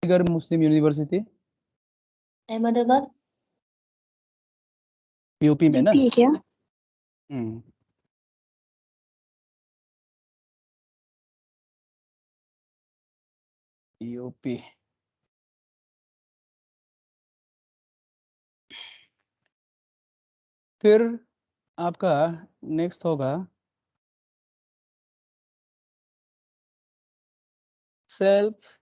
असगर मुस्लिम university Ahmedabad UP में ना? UP है क्या? यूपी। फिर आपका नेक्स्ट होगा सेल्फ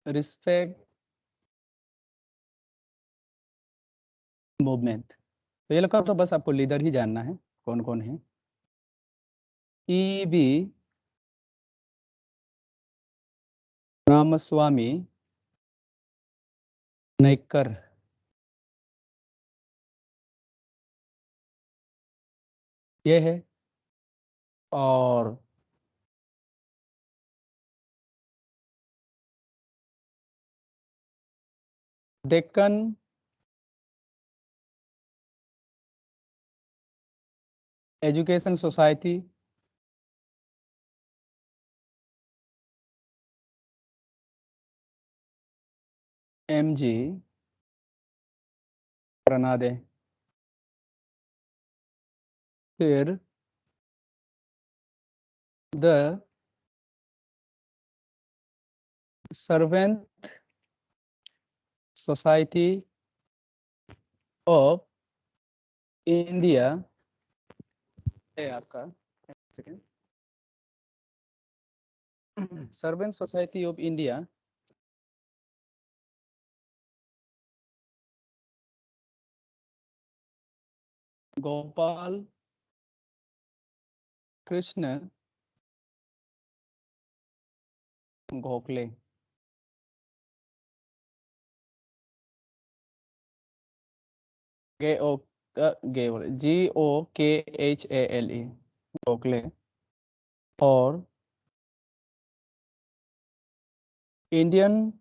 रिस्पेक्ट मूवमेंट। तो ये लोग का तो बस आपको लीडर ही जानना है कौन कौन है। ई बी रामस्वामी नायकर, ये है। और डेक्कन एजुकेशन सोसाइटी, MG प्रणादे। फिर the servant society of India है आपका। Servant society of India Gopal Krishna Gokhale. GOKHALE Gokhale. और Indian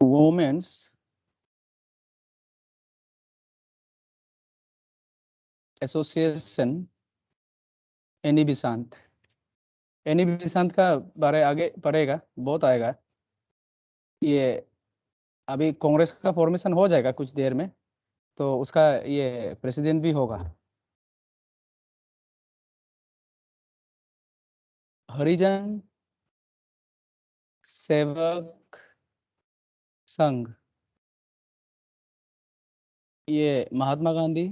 women's association Annie Besant. Annie Besant का बारे आगे पढ़ेगा, बहुत आएगा। ये अभी कांग्रेस का फॉर्मेशन हो जाएगा कुछ देर में, तो उसका ये प्रेसिडेंट भी होगा। हरिजन सेवक संघ, ये महात्मा गांधी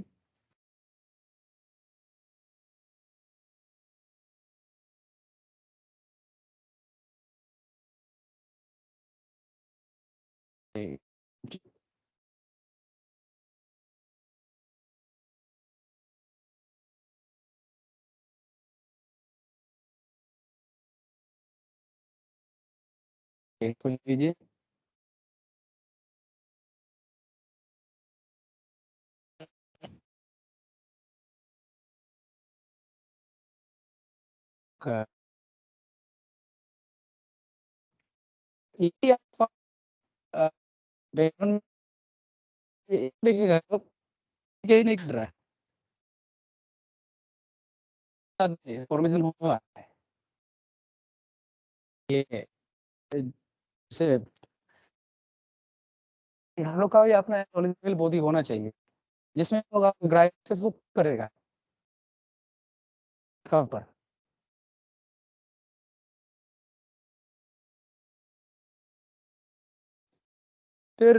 खोल लीजिए। ये आपका बैकग्राउंड देखिएगा तो यही नहीं कर रहा है, फॉर्मेशन हुआ है ये से। हम लोग का ये अपना नॉलेजेबल बॉडी होना चाहिए जिसमें लोग आप ग्राइड करेगा कहाँ पर। फिर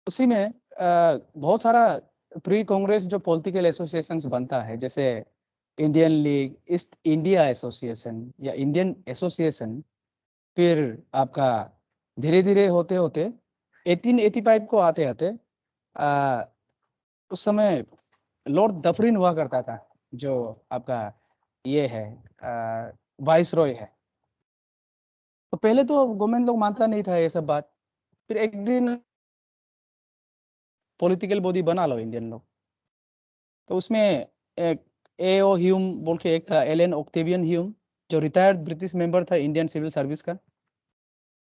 उसी में बहुत सारा प्री कांग्रेस जो पॉलिटिकल एसोसिएशंस बनता है, जैसे Indian league, east India association या इंडियन एसोसिएशन। फिर आपका धीरे धीरे होते होते 1885 को आते आते उस समय लॉर्ड डफरिन हुआ करता था, जो आपका ये है वाइस रॉय है। तो पहले तो गवर्नमेंट लोग मानता नहीं था ये सब बात। फिर एक दिन पॉलिटिकल बॉडी बना लो इंडियन लोग, तो उसमें एक A.O. ह्यूम बोल के एक था, एलन ऑक्टेवियन ह्यूम, जो रिटायर्ड ब्रिटिश मेंबर था इंडियन सिविल सर्विस का।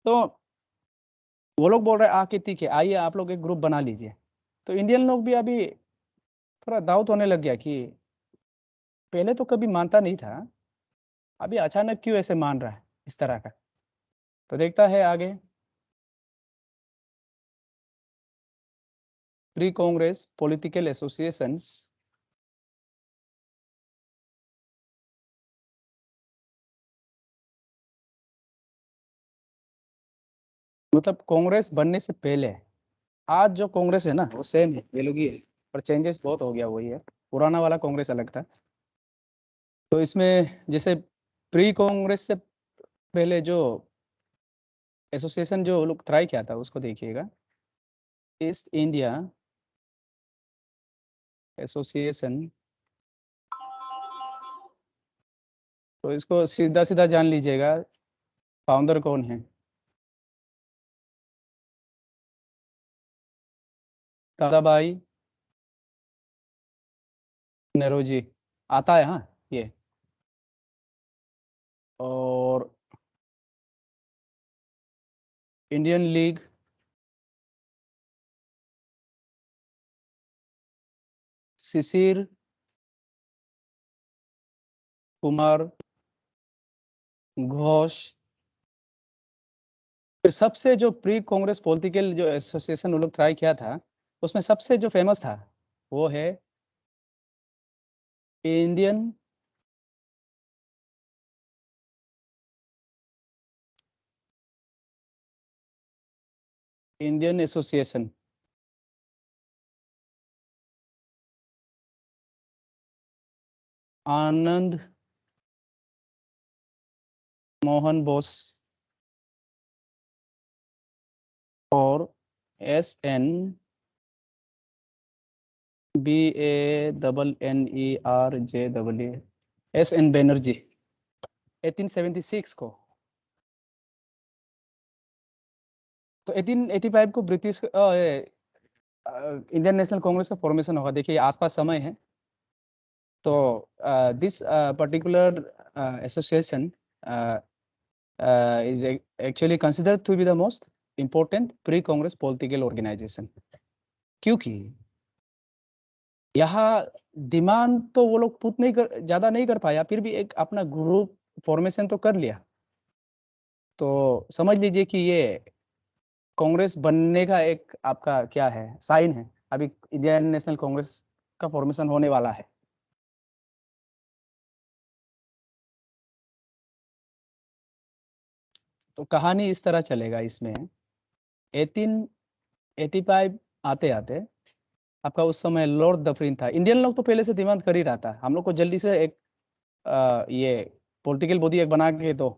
तो वो लोग बोल रहे आके ठीक है आइए आप लोग एक ग्रुप बना लीजिए। तो इंडियन लोग भी अभी थोड़ा डाउट होने लग गया कि पहले तो कभी मानता नहीं था अभी अचानक क्यों ऐसे मान रहा है इस तरह का? तो देखता है आगे। प्री कांग्रेस पॉलिटिकल एसोसिएशंस मतलब कांग्रेस बनने से पहले, आज जो कांग्रेस है ना वो सेम है, ये लोग ही है, पर चेंजेस बहुत हो गया, वही है। पुराना वाला कांग्रेस अलग था। तो इसमें जैसे प्री कांग्रेस से पहले जो एसोसिएशन जो लोग ट्राई किया था उसको देखिएगा। East India association. तो इसको सीधा सीधा जान लीजिएगा, फाउंडर कौन है? दादाभाई नेरोजी आता है, हाँ ये। और इंडियन लीग शिशिर कुमार घोष। फिर सबसे जो प्री कांग्रेस पॉलिटिकल जो एसोसिएशन वो लोग ट्राई किया था, उसमें सबसे जो फेमस था वो है Indian Indian association. Anand Mohan Bose और SN बैनर्जी 1876 को। तो 1885 को ब्रिटिश इंडियन नेशनल कांग्रेस का फॉर्मेशन होगा। देखिए आसपास समय है। तो this particular association is actually considered to be the most important pre-Congress political organization, क्योंकि यहाँ डिमांड तो वो लोग पुट नहीं कर, ज्यादा नहीं कर पाया, फिर भी एक अपना ग्रुप फॉर्मेशन तो कर लिया। तो समझ लीजिए कि ये कांग्रेस बनने का एक आपका क्या है, साइन है। अभी इंडियन नेशनल कांग्रेस का फॉर्मेशन होने वाला है। तो कहानी इस तरह चलेगा इसमें। 1885 आते आते आपका उस समय लॉर्ड दफरिन था। इंडियन लोग तो पहले से डिमांड कर ही रहा था, हम लोग को जल्दी से एक ये पॉलिटिकल बॉडी एक बना के दो,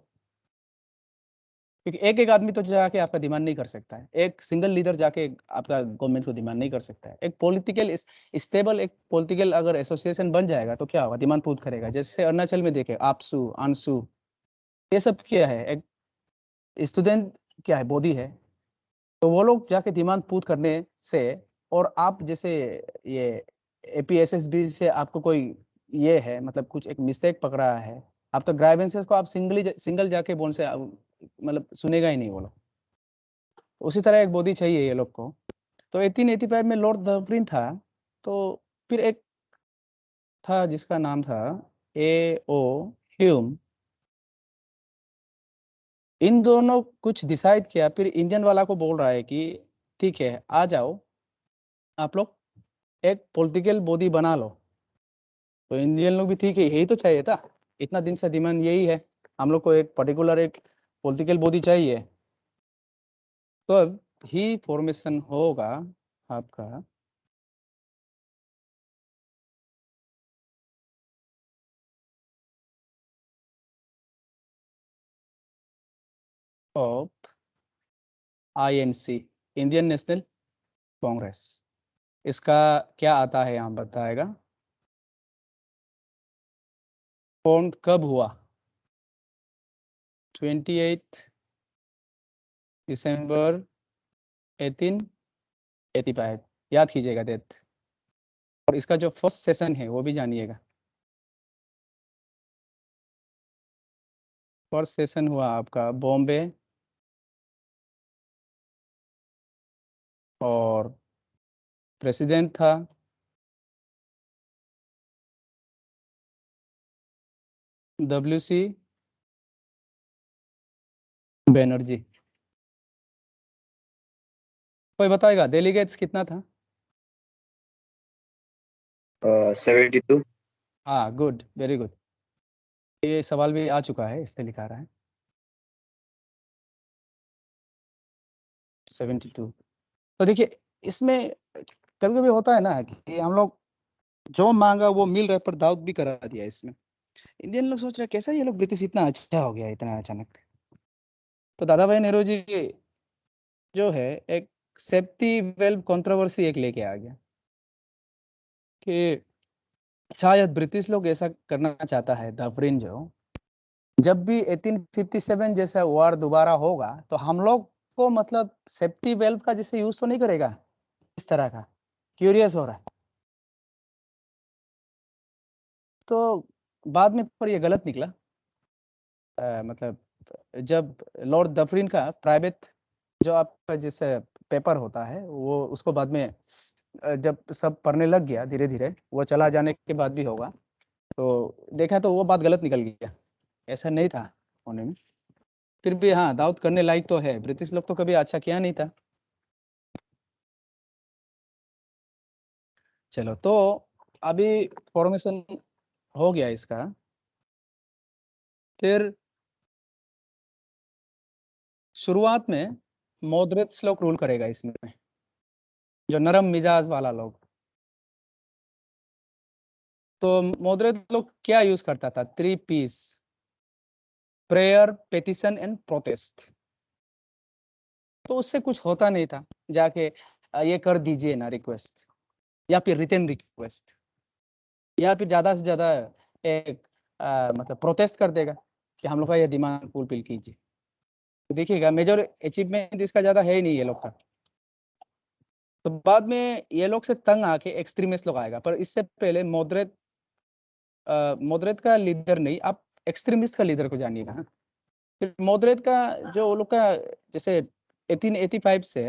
क्योंकि एक एक आदमी तो जाके आपका डिमांड नहीं कर सकता है, एक सिंगल लीडर जाके आपका गवर्नमेंट को डिमांड नहीं कर सकता है। एक पॉलिटिकल स्टेबल एक पॉलिटिकल अगर एसोसिएशन बन जाएगा तो क्या होगा, डिमांड पुट करेगा। जैसे अरुणाचल में देखे आपसू आंसू, ये सब क्या है, एक स्टूडेंट क्या है, बॉडी है। तो वो लोग जाके डिमांड पुट करने से, और आप जैसे ये एपीएसएसबी से आपको कोई ये है, मतलब कुछ एक मिस्टेक पकड़ा है, आपका ग्राइवेंसेस को आप सिंगल जाके बोल से मतलब सुनेगा ही नहीं वो लोग। उसी तरह एक बॉडी चाहिए ये लोग को। तो 1885 में लॉर्ड डफरिन था। तो फिर एक था जिसका नाम था A.O. ह्यूम। इन दोनों कुछ डिसाइड किया, फिर इंडियन वाला को बोल रहा है कि ठीक है आ जाओ आप लोग, एक पॉलिटिकल बॉडी बना लो। तो इंडियन लोग भी ठीक है, यही तो चाहिए था, इतना दिन से डिमांड यही है, हम लोग को एक पर्टिकुलर एक पॉलिटिकल बॉडी चाहिए। तो अब ही फॉर्मेशन होगा आपका of INC, Indian national Congress. इसका क्या आता है यहाँ बताएगा। फॉर्म कब हुआ? 28 दिसंबर 1885, याद कीजिएगा डेट। और इसका जो फर्स्ट सेशन है वो भी जानिएगा। फर्स्ट सेशन हुआ आपका बॉम्बे, और प्रेसिडेंट था WC बैनर्जी। कोई बताएगा डेलीगेट्स कितना था? 72। हाँ, गुड, वेरी गुड। ये सवाल भी आ चुका है, इसलिए लिखा रहा है 72। तो देखिए, इसमें कभी कभी होता है ना कि हम लोग जो मांगा वो मिल रहा है, पर दाऊद भी करा दिया इसमें। इंडियन लोग सोच रहे हैं कैसा ये लोग ब्रिटिश इतना अच्छा हो गया इतना अचानक। तो दादा भाई नेहरू जी जो है एक सेफ्टी वेल्व कंट्रोवर्सी एक लेके आ गया कि शायद ब्रिटिश लोग ऐसा करना चाहता है, दफरिन जो जब भी 1857 जैसा वार दोबारा होगा तो हम लोग को मतलब सेफ्टी वेल्व का जैसे यूज तो नहीं करेगा, इस तरह का क्यूरियस हो रहा है। तो बाद में पर ये गलत निकला। मतलब जब लॉर्ड दफरिन का प्राइवेट जो आपका जैसे पेपर होता है वो उसको बाद में जब सब पढ़ने लग गया धीरे धीरे, वो चला जाने के बाद भी होगा, तो देखा तो वो बात गलत निकल गया, ऐसा नहीं था होने में। फिर भी हाँ, दाऊद करने लायक तो है, ब्रिटिश लोग तो कभी अच्छा किया नहीं था। चलो, तो अभी फॉर्मेशन हो गया इसका। फिर शुरुआत में मॉडरेट लोग रूल करेगा इसमें, जो नरम मिजाज वाला लोग। तो मॉडरेट लोग क्या यूज करता था? 3 P's: prayer, petition and protest. तो उससे कुछ होता नहीं था, जाके ये कर दीजिए ना रिक्वेस्ट, या फिर रिटर्न रिक्वेस्ट, या फिर ज्यादा से ज्यादा एक मतलब प्रोटेस्ट कर देगा कि हम लोग का ये डिमांड फुलफिल कीजिए। तो देखिएगा मेजर अचीवमेंट इसका ज्यादा है ही नहीं ये लोग का। तो बाद में ये लोग से तंग आके एक्सट्रीमिस्ट लोग आएगा, पर इससे पहले मॉडरेट मॉडरेट का लीडर नहीं, आप एक्सट्रीमिस्ट का लीडर को जानिएगा। हाँ, फिर मॉडरेट का जो वो लोग का जैसे 1885 से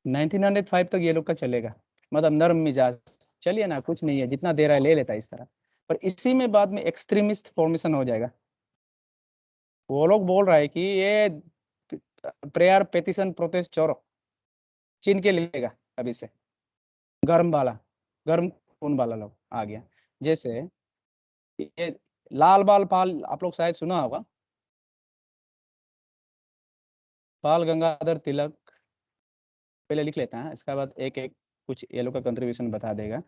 1905 तक ये लोग का चलेगा, मतलब नरम मिजाज, चलिए ना कुछ नहीं है, जितना दे रहा है ले लेता है इस तरह। पर इसी में बाद में एक्सट्रीमिस्ट फॉर्मेशन हो जाएगा। वो लोग बोल रहा है कि ये प्रेयर, पेटिशन, प्रोटेस्ट छोड़ो, छीन के लेगा अभी से। गर्म वाला, गर्म खून वाला लोग आ गया। जैसे ये लाल बाल पाल, आप लोग शायद सुना होगा, बाल गंगाधर तिलक। पहले लिख लेता है, इसके बाद एक एक कुछ ये लोग का कंट्रीब्यूशन बता देगा।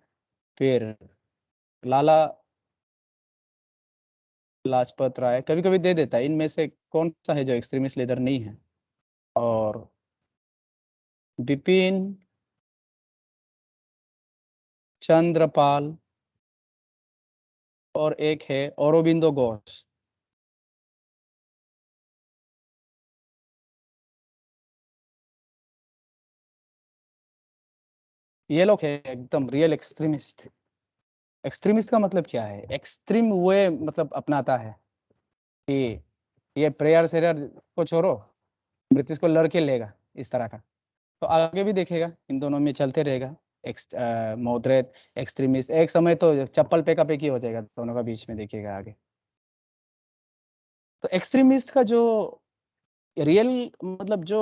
फिर लाला लाजपत राय कभी कभी दे देता है, इनमें से कौन सा है जो एक्सट्रीमिस्ट लीडर नहीं है? और बिपिन चंद्रपाल, और एक है औरोबिंदो घोष। ये लोग है एकदम रियल एक्सट्रीमिस्ट। एक्सट्रीमिस्ट का मतलब क्या है? एक्सट्रीम वे मतलब अपनाता है कि ये प्रेयर सेयर को छोड़ो, ब्रिटिश को लड़के लेगा, इस तरह का। तो आगे भी देखेगा इन दोनों में चलते रहेगा, मॉडरेट एक्सट्रीमिस्ट। एक समय तो चप्पल पेका पेकी हो जाएगा दोनों का बीच में, देखिएगा आगे। तो एक्सट्रीमिस्ट का जो रियल मतलब जो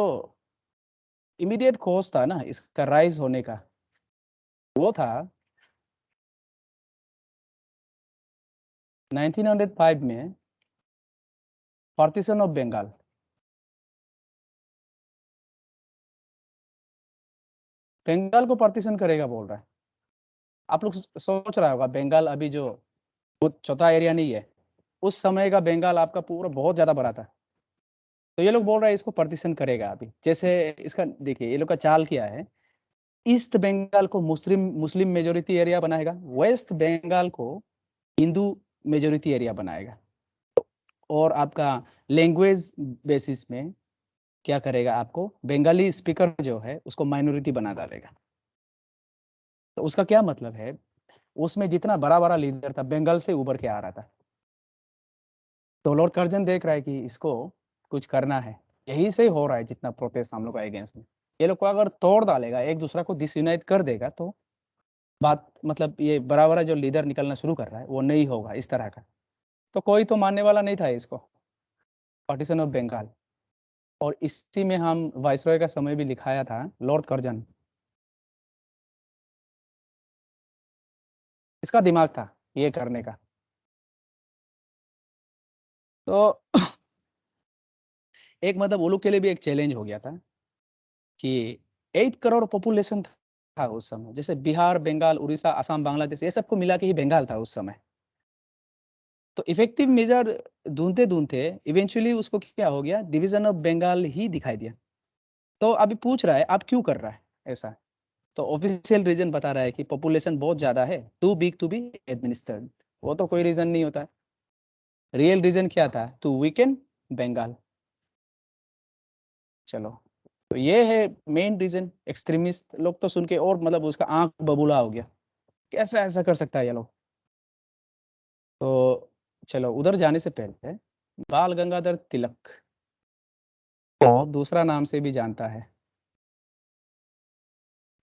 इमीडिएट कॉज था ना इसका राइज होने का, वो था 1905 में पार्टीशन ऑफ बंगाल। बंगाल को पार्टीशन करेगा बोल रहा है। आप लोग सोच रहा होगा बंगाल अभी जो बहुत छोटा एरिया नहीं है, उस समय का बंगाल आपका पूरा बहुत ज्यादा बड़ा था। तो ये लोग बोल रहा है इसको पार्टीशन करेगा अभी। जैसे इसका देखिए ये लोग का चाल क्या है, ईस्ट बंगाल को मुस्लिम मुस्लिम मेजोरिटी एरिया बनाएगा, वेस्ट बंगाल को हिंदू मेजोरिटी एरिया बनाएगा, और आपका लैंग्वेज बेसिस में क्या करेगा, आपको बंगाली स्पीकर जो है उसको माइनॉरिटी बना डालेगा। तो उसका क्या मतलब है, उसमें जितना बड़ा बड़ा लीडर था बंगाल से उभर के आ रहा था। तो लॉर्ड कर्जन देख रहा है कि इसको कुछ करना है, यही से हो रहा है जितना प्रोटेस्ट हम लोग का अगेंस्ट में। ये लोग को अगर तोड़ डालेगा, एक दूसरा को डिसयूनाइट कर देगा, तो बात मतलब ये बड़ा बड़ा जो लीडर निकलना शुरू कर रहा है वो नहीं होगा इस तरह का। तो कोई तो मानने वाला नहीं था इसको। Partition of Bengal. और इसी में हम वाइसरॉय का समय भी लिखाया था, लॉर्ड कर्जन। इसका दिमाग था ये करने का। तो एक मतलब वो लोग के लिए भी एक चैलेंज हो गया था कि 8 करोड़ पॉपुलेशन था उस समय। जैसे बिहार, बंगाल, उड़ीसा, असम, बांग्लादेश, ये सबको मिला के ही बंगाल था उस समय। तो इफेक्टिव मेजर ढूंढते ढूंढते इवेंचुअली उसको क्या हो गया, डिवीजन ऑफ बंगाल ही दिखाई दिया। तो अभी पूछ रहा है आप क्यों कर रहा है ऐसा। तो ऑफिशियल रीजन बता रहा है कि पॉपुलेशन बहुत ज्यादा है, too big to be administered. वो तो कोई रीजन नहीं होता है। रियल रीजन क्या था, टू वीकेन बंगाल। चलो, तो ये है मेन रीजन। एक्सट्रीमिस्ट लोग तो सुन के और मतलब उसका आंख बबूला हो गया, कैसा ऐसा कर सकता है ये लोग। तो चलो, उधर जाने से पहले बाल गंगाधर तिलक को दूसरा नाम से भी जानता है,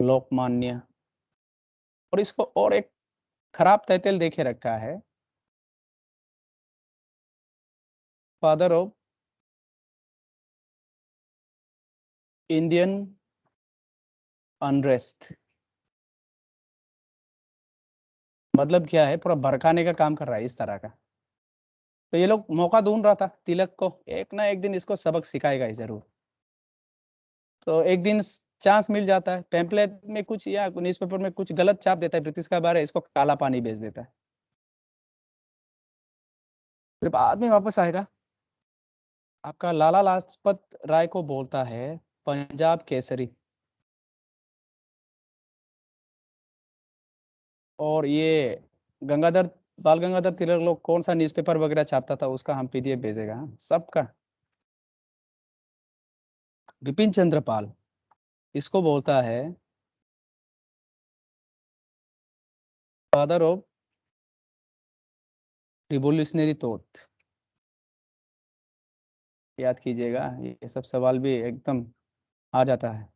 लोकमान्य। और इसको और एक खराब टाइटल देखे रखा है, फादर ऑफ इंडियन अनरेस्ट। मतलब क्या है, पूरा भड़काने का काम कर रहा है इस तरह का। तो ये लोग मौका ढूंढ रहा था तिलक को, एक ना एक दिन इसको सबक सिखाएगा ही जरूर। तो एक दिन चांस मिल जाता है, पैम्पलेट में कुछ या न्यूज़पेपर में कुछ गलत छाप देता है ब्रिटिश का बारे, इसको काला पानी भेज देता है। फिर बाद में वापस आएगा, आपका लाला लाजपत राय को बोलता है पंजाब केसरी। और ये गंगाधर, बाल गंगाधर तिलक लोग कौन सा न्यूज़पेपर वगैरह छापता था उसका हम पीडीएफ भेजेगा, हाँ, सबका। विपिन चंद्र पाल, इसको बोलता है फादर ऑफ रिवोल्यूशनरी थॉट। याद कीजिएगा, ये सब सवाल भी एकदम आ जाता है।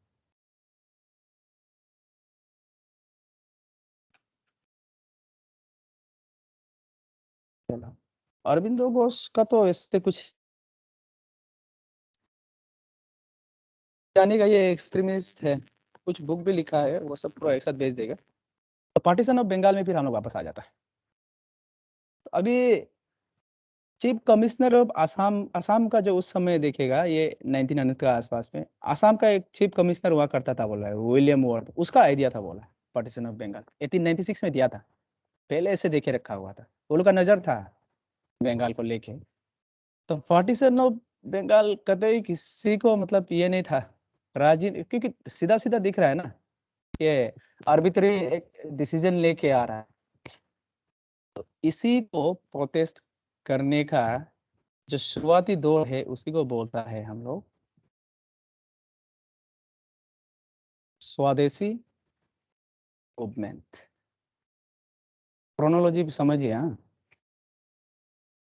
चलो, अरविंदो घोष का तो इससे कुछ जाने का, ये एक्सट्रीमिस्ट है, कुछ बुक भी लिखा है, वो सब पूरा एक साथ भेज देगा। तो पार्टीशन ऑफ बंगाल में फिर हम लोग वापस आ जाता है। तो अभी chief commissioner of Assam, Assam का जो उस समय देखेगा, ये 1900 के आसपास में आसाम का एक चीफ कमिश्नर हुआ करता था, बोला है विलियम वर्ड, उसका आइडिया था, बोला पार्टीशन ऑफ बंगाल 1896 में दिया था। पहले से देखे रखा हुआ था, वो लोग का नजर था बंगाल को लेके। तो पार्टीशन ऑफ बंगाल कतई किसी को मतलब ये नहीं था राजी, क्योंकि सीधा सीधा दिख रहा है ना, ये आर्बिट्री एक डिसीजन लेके आ रहा है। तो इसी को प्रोटेस्ट करने का जो शुरुआती दौर है उसी को बोलता है हम लोग स्वदेशी मूवमेंट। क्रोनोलॉजी समझिए, हाँ।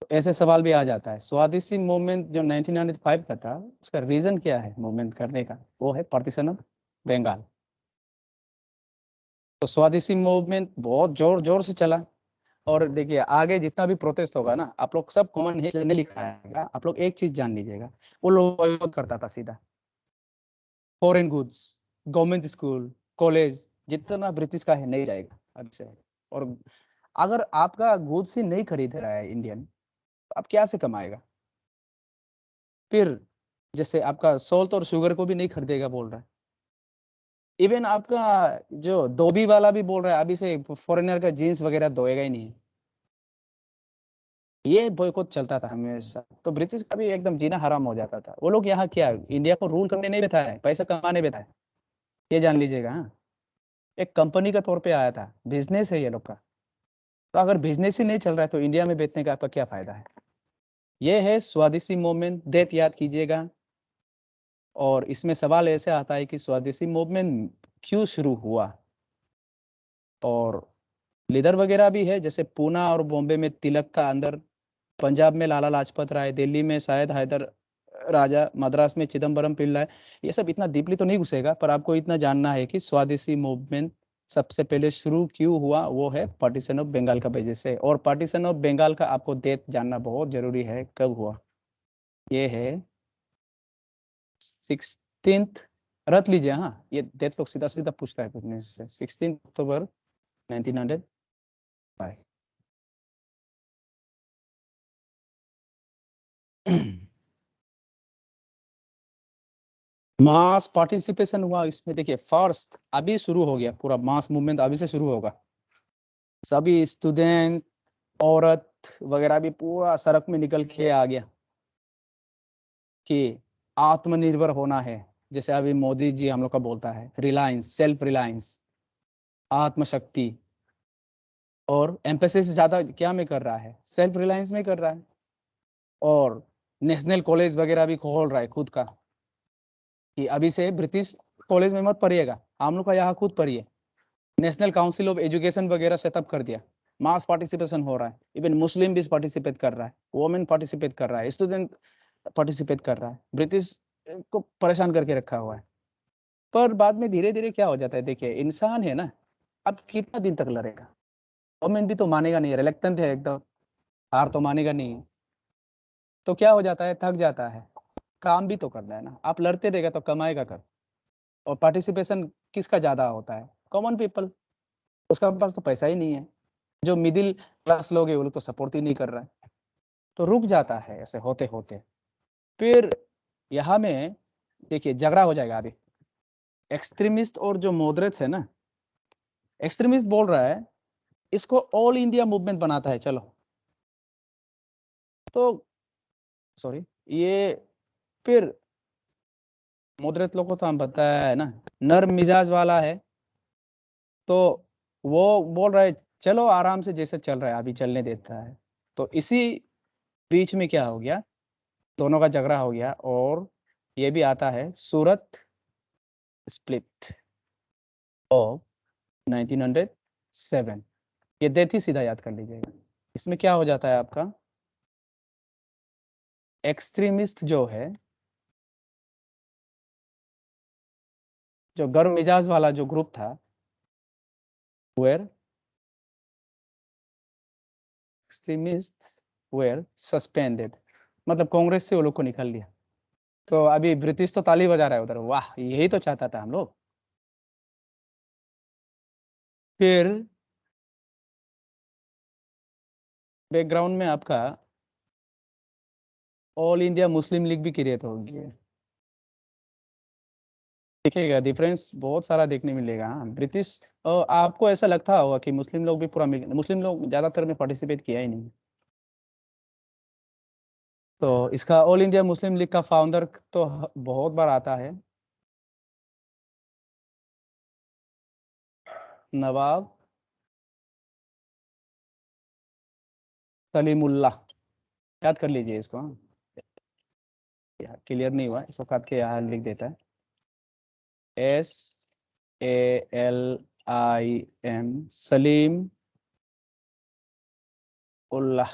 तो ऐसे सवाल भी आ जाता है, स्वदेशी मूवमेंट जो 1995 का था, उसका रीजन क्या है मूवमेंट करने का, वो है पार्टीशन ऑफ बंगाल। तो स्वदेशी मूवमेंट बहुत जोर जोर से चला। और देखिए आगे जितना भी प्रोटेस्ट होगा ना, आप लोग सब कॉमन है नहीं लिखा है, आप लोग एक चीज जान लीजिएगा, वो लोग बॉयकॉट करता था सीधा। Foreign goods, government school, college, जितना ब्रिटिश का है नहीं जाएगा अब से। और अगर आपका गुड्स ही नहीं खरीद रहा है इंडियन, तो आप क्या से कमाएगा। फिर जैसे आपका सोल्ट और शुगर को भी नहीं खरीदेगा बोल रहा है। इवन आपका जो धोबी वाला भी बोल रहा है अभी से फॉरेनर का जीन्स वगैरह धोएगा ही नहीं। ये बॉयकॉट चलता था हमेशा। तो ब्रिटिश का भी एकदम जीना हराम हो जाता था। वो लोग यहाँ क्या इंडिया को रूल करने नहीं बैठा है, पैसा कमाने बैठा है, ये जान लीजिएगा, हाँ। एक कंपनी का तौर पे आया था, बिजनेस है ये लोग का। तो अगर बिजनेस ही नहीं चल रहा है तो इंडिया में बेचने का आपका क्या फायदा है। ये है स्वदेशी मूवमेंट, डेट याद कीजिएगा। और इसमें सवाल ऐसे आता है कि स्वदेशी मूवमेंट क्यों शुरू हुआ। और लीडर वगैरह भी है, जैसे पूना और बॉम्बे में तिलक का अंदर, पंजाब में लाला लाजपत राय, दिल्ली में शायद हैदर राजा, मद्रास में चिदम्बरम पिल्लाई। ये सब इतना डीपली तो नहीं घुसेगा, पर आपको इतना जानना है कि स्वदेशी मूवमेंट सबसे पहले शुरू क्यों हुआ, वो है पार्टीशन ऑफ बंगाल का वजह से। और पार्टीशन ऑफ बंगाल का आपको डेट जानना बहुत जरूरी है, कब हुआ। ये है 16th, रख लीजिए। हाँ, ये डेट लोग सीधा सीधा पूछता है पूछने से। 16 अक्टूबर 1905। मास पार्टिसिपेशन हुआ इसमें। देखिए फर्स्ट अभी शुरू हो गया, पूरा मास मूवमेंट अभी से शुरू होगा। सभी स्टूडेंट, औरत वगैरह भी पूरा सड़क में निकल के आ गया कि आत्मनिर्भर होना है। जैसे अभी मोदी जी हम लोग का बोलता है रिलायंस, सेल्फ रिलायंस, आत्मशक्ति। और एम्फेसिस ज्यादा क्या में कर रहा है, सेल्फ रिलायंस में कर रहा है। और नेशनल कॉलेज वगैरह भी खोल रहा है खुद का, कि अभी से ब्रिटिश कॉलेज में मत पढ़िएगा, हम लोग का यहाँ खुद पढ़िए। नेशनल काउंसिल ऑफ एजुकेशन वगैरह सेटअप कर दिया। मास पार्टिसिपेशन हो रहा है, इवन मुस्लिम भी पार्टिसिपेट कर रहा है, वोमेन पार्टिसिपेट कर रहा है, स्टूडेंट पार्टिसिपेट कर रहा है। ब्रिटिश को परेशान करके रखा हुआ है। पर बाद में धीरे धीरे क्या हो जाता है, देखिए इंसान है ना, अब कितना दिन तक लड़ेगा। गवर्नमेंट भी तो मानेगा नहीं, रिलेक्टेंट है एकदम, हार तो मानेगा नहीं। तो क्या हो जाता है, थक जाता है। काम भी तो करना है ना, आप लड़ते रहेगा तो कमाएगा कर। और पार्टिसिपेशन किसका ज्यादा होता है, कॉमन पीपल, उसका पास तो पैसा ही नहीं है। जो मिडिल क्लास लोग है वो लोग तो सपोर्ट ही नहीं कर रहा है, तो रुक जाता है ऐसे होते होते। फिर यहाँ में देखिए झगड़ा हो जाएगा अभी। एक्सट्रीमिस्ट और जो मॉडरेट्स है ना, एक्सट्रीमिस्ट बोल रहा है इसको ऑल इंडिया मूवमेंट बनाता है, चलो तो सॉरी ये। फिर मॉडरेट लोग को तो हम पता है ना, नर्म मिजाज वाला है, तो वो बोल रहा है चलो आराम से जैसे चल रहा है अभी चलने देता है। तो इसी बीच में क्या हो गया, दोनों का झगड़ा हो गया। और ये भी आता है सूरत स्प्लिट ऑफ 1907। ये डेट ही सीधा याद कर लीजिएगा। इसमें क्या हो जाता है आपका, एक्सट्रीमिस्ट जो है, जो गर्म मिजाज वाला जो ग्रुप था, वेयर एक्सट्रीमिस्ट वेयर सस्पेंडेड, मतलब कांग्रेस से वो लोग को निकल लिया। तो अभी ब्रिटिश तो ताली बजा रहा है उधर, वाह यही तो चाहता था हम लोग। फिर बैकग्राउंड में आपका ऑल इंडिया मुस्लिम लीग भी क्रिएट हो गई। दिखेगा डिफरेंस बहुत सारा देखने मिलेगा। हाँ, ब्रिटिश और आपको ऐसा लगता होगा कि मुस्लिम लोग भी पूरा मुस्लिम लोग ज्यादातर में पार्टिसिपेट किया ही नहीं। तो इसका ऑल इंडिया मुस्लिम लीग का फाउंडर तो बहुत बार आता है, नवाब सलीमुल्लाह। याद कर लीजिए इसको। क्लियर नहीं हुआ इसको, काट के यहाँ लिख देता है, SALIM, सलीम उल्लाह।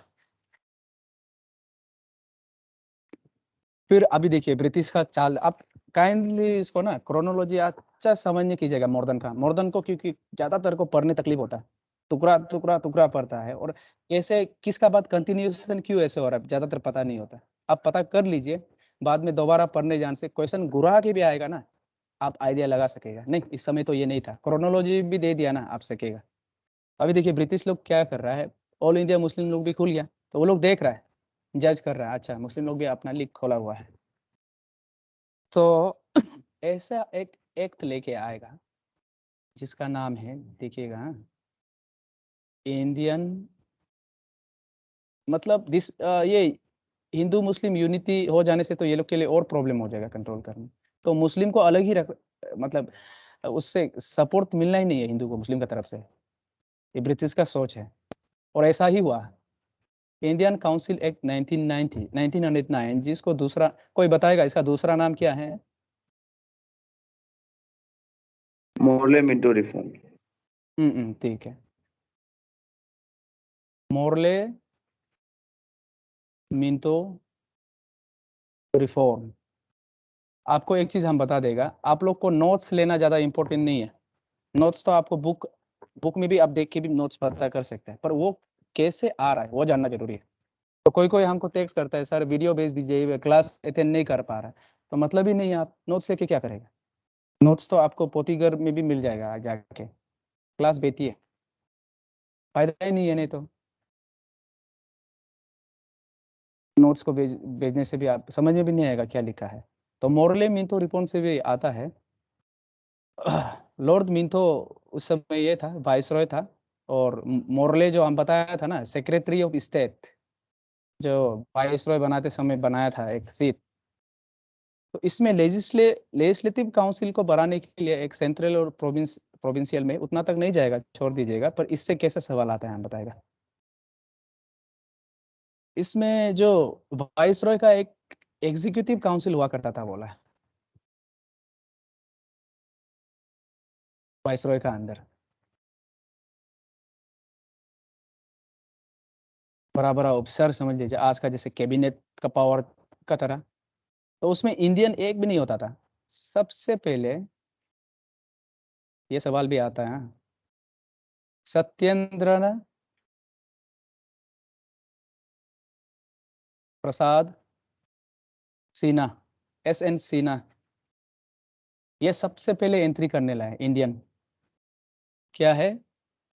फिर अभी देखिए ब्रिटिश का चाल, आप काइंडली इसको ना क्रोनोलॉजी अच्छा समझने कीजिएगा मॉडर्न का, मॉडर्न को, क्योंकि ज्यादातर को पढ़ने तकलीफ होता है, टुकड़ा टुकड़ा टुकड़ा पड़ता है। और कैसे किसका बात कंटिन्यूएशन क्यों ऐसे हो रहा है ज्यादातर पता नहीं होता। आप पता कर लीजिए, बाद में दोबारा पढ़ने जाने से क्वेश्चन घुरा के भी आएगा ना, आप आइडिया लगा सकेगा, नहीं इस समय तो ये नहीं था, क्रोनोलॉजी भी दे दिया ना आप सकेगा। अभी देखिए ब्रिटिश लोग क्या कर रहा है, ऑल इंडिया मुस्लिम लोग भी खुल गया, तो वो लोग देख रहा है, जज कर रहा है, अच्छा मुस्लिम लोग भी अपना लीग खोला हुआ है। तो ऐसा एक एक्ट लेके आएगा जिसका नाम है, देखिएगा, इंडियन, मतलब ये हिंदू मुस्लिम यूनिटी हो जाने से तो ये लोग के लिए और प्रॉब्लम हो जाएगा कंट्रोल करने। तो मुस्लिम को अलग ही रख, मतलब उससे सपोर्ट मिलना ही नहीं है हिंदू को मुस्लिम की तरफ से, ये ब्रिटिश का सोच है। और ऐसा ही हुआ। इंडियन काउंसिल एक्ट 1990 1909, जिसको दूसरा कोई बताएगा इसका दूसरा नाम क्या है? Morley Minto reform. ठीक है, मोरले मिंटो रिफॉर्म। आपको एक चीज हम बता देगा, आप लोग को नोट्स लेना ज्यादा इंपॉर्टेंट नहीं है। नोट्स तो आपको बुक बुक में भी आप देख के भी नोट्स पता कर सकते हैं, पर वो कैसे आ रहा है वो जानना जरूरी है। तो कोई कोई हमको टेक्स्ट करता है, सर वीडियो भेज दीजिए, क्लास अटेंड नहीं कर पा रहा है, तो मतलब ही नहीं, आप नोट्स लेके क्या करेगा? नोट्स तो आपको पोतीगर में भी मिल जाएगा जाके, क्लास बेटी है, फायदा ही नहीं है। नहीं तो नोट्स को भेजने से भी आप समझ में भी नहीं आएगा क्या लिखा है। तो मोरले मिंटो रिपोर्ट से भी आता है। लॉर्ड मिंटो उस समय ये था, वाइसरॉय था, और मोरले जो हम बताया था ना, सेक्रेटरी ऑफ स्टेट, जो वाइसरॉय बनाते समय बनाया था एक सीट। तो इसमें लेजिस्लेटिव काउंसिल को बढ़ाने के लिए एक सेंट्रल और प्रोविंशियल में उतना तक नहीं जाएगा, छोड़ दीजिएगा, पर इससे कैसे सवाल आता है हम बताएगा। इसमें जो वाइसरॉय का एक एग्जीक्यूटिव काउंसिल हुआ करता था, बोला है वाइसरॉय का अंदर बड़ा बड़ा ऑफिसर समझ लीजिए, आज का जैसे कैबिनेट का पावर का तरह। तो उसमें इंडियन एक भी नहीं होता था। सबसे पहले ये सवाल भी आता है, हाँ, सत्येंद्र प्रसाद सिन्हा, SN सिन्हा, ये सबसे पहले एंट्री करने लाए इंडियन। क्या है?